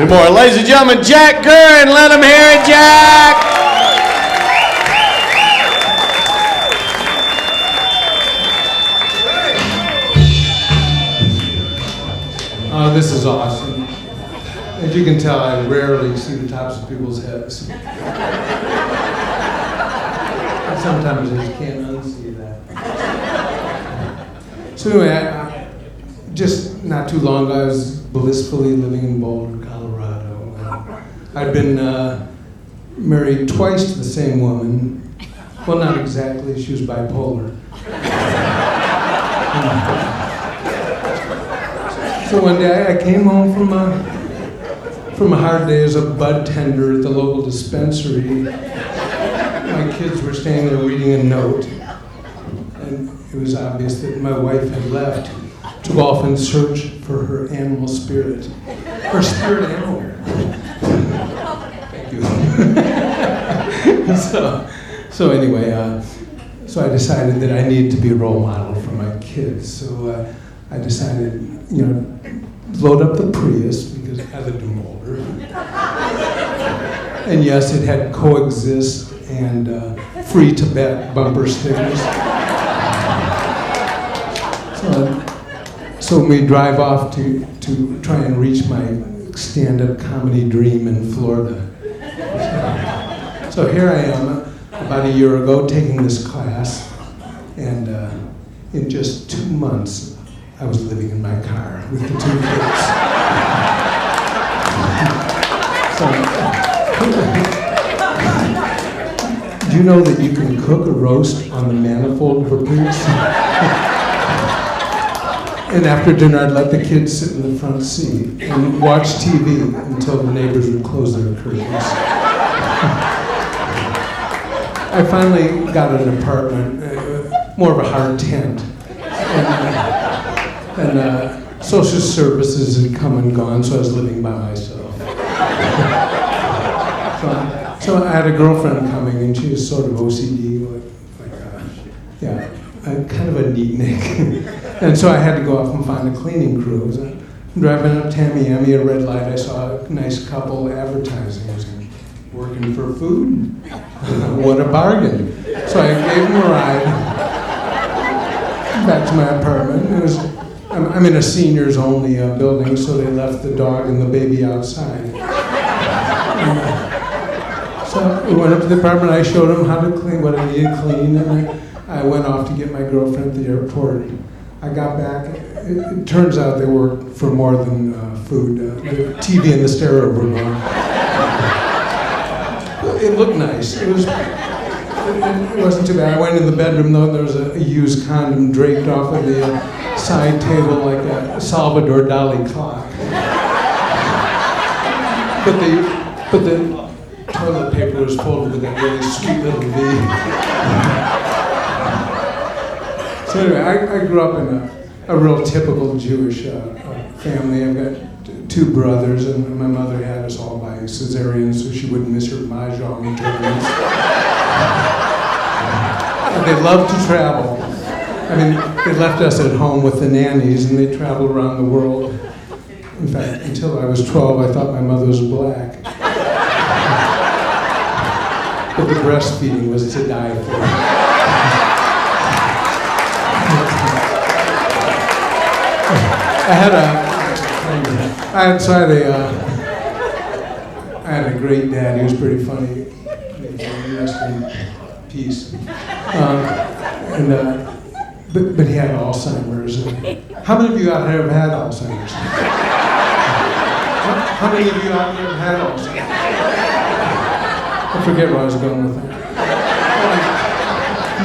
Two more. Ladies and gentlemen, Jack Guren. Let him hear it, Jack. This is awesome. As you can tell, I rarely see the tops of people's heads. Sometimes I just can't unsee that. So anyway, just not too long ago, I was blissfully living in Boulder, Colorado. I'd been married twice to the same woman. Well, not exactly. She was bipolar. So one day I came home from a hard day as a bud tender at the local dispensary. My kids were staying there reading a note, and it was obvious that my wife had left to go off in search for her animal spirit. Her spirit animal. Thank you. So anyway, so I decided that I needed to be a role model for my kids. So I decided, load up the Prius, because I lived in Boulder. And yes, it had coexist and free Tibet bumper stickers. So we drive off to try and reach my stand-up comedy dream in Florida. So here I am, about a year ago, taking this class, and in just 2 months, I was living in my car with the 2 kids. Do you know that you can cook a roast on the manifold of a Prius? And after dinner, I'd let the kids sit in the front seat and watch TV until the neighbors would close their curtains. I finally got an apartment, more of a hard tent. And social services had come and gone, so I was living by myself. So I had a girlfriend coming, and she was sort of OCD, kind of a neatnik. And so I had to go off and find a cleaning crew. I'm driving up Tamiami, a red light, I saw a nice couple advertising. I was working for food? What a bargain. So I gave them a ride back to my apartment. I'm in a seniors only building, so they left the dog and the baby outside. So we went up to the apartment, I showed them how to clean, what I needed clean, and I went off to get my girlfriend at the airport. I got back, it turns out they worked for more than food. The TV and the stereo were gone. It looked nice. It wasn't too bad. I went in the bedroom though, and there was a used condom draped off of the side table like a Salvador Dali clock. But the toilet paper was folded with that really sweet little V. So anyway, I grew up in a real typical Jewish family. I've got 2 brothers, and my mother had us all by cesarean so she wouldn't miss her mahjong tournaments. They loved to travel. I mean, they left us at home with the nannies, and they traveled around the world. In fact, until I was 12, I thought my mother was black. But the breastfeeding was to die for. I had a great dad. He was pretty funny. Rest in peace. But he had Alzheimer's. How many of you out there have had Alzheimer's? How many of you out there have had Alzheimer's? I forget where I was going with that.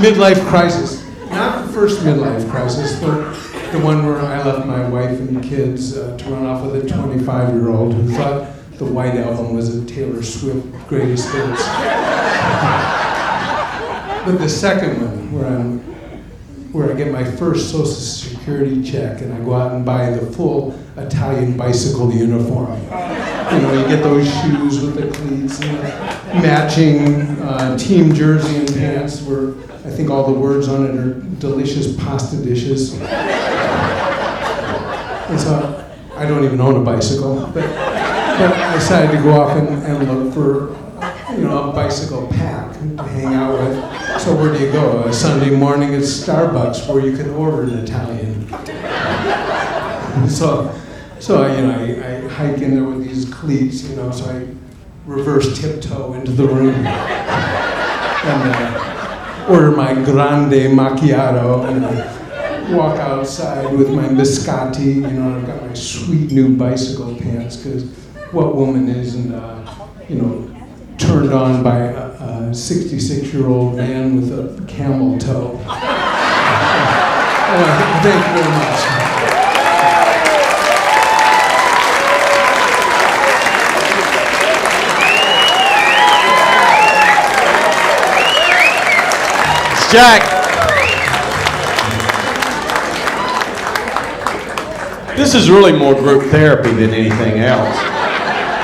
Midlife crisis. Not the first midlife crisis, but the one where I left my wife and kids to run off with a 25-year-old who thought the White Album was a Taylor Swift greatest hits. But the second one, where I get my first Social Security check and I go out and buy the full Italian bicycle uniform. You get those shoes with the cleats and the matching team jersey and pants where I think all the words on it are delicious pasta dishes. And so I don't even own a bicycle, but But I decided to go off and look for, a bicycle pack to hang out with. So where do you go? A Sunday morning at Starbucks where you can order an Italian. So I hike in there with these cleats, so I reverse tiptoe into the room and order my grande macchiato and walk outside with my biscotti, I've got my sweet new bicycle pants, because what woman isn't, turned on by a 66-year-old man with a camel toe? Thank you very much. Jack, this is really more group therapy than anything else.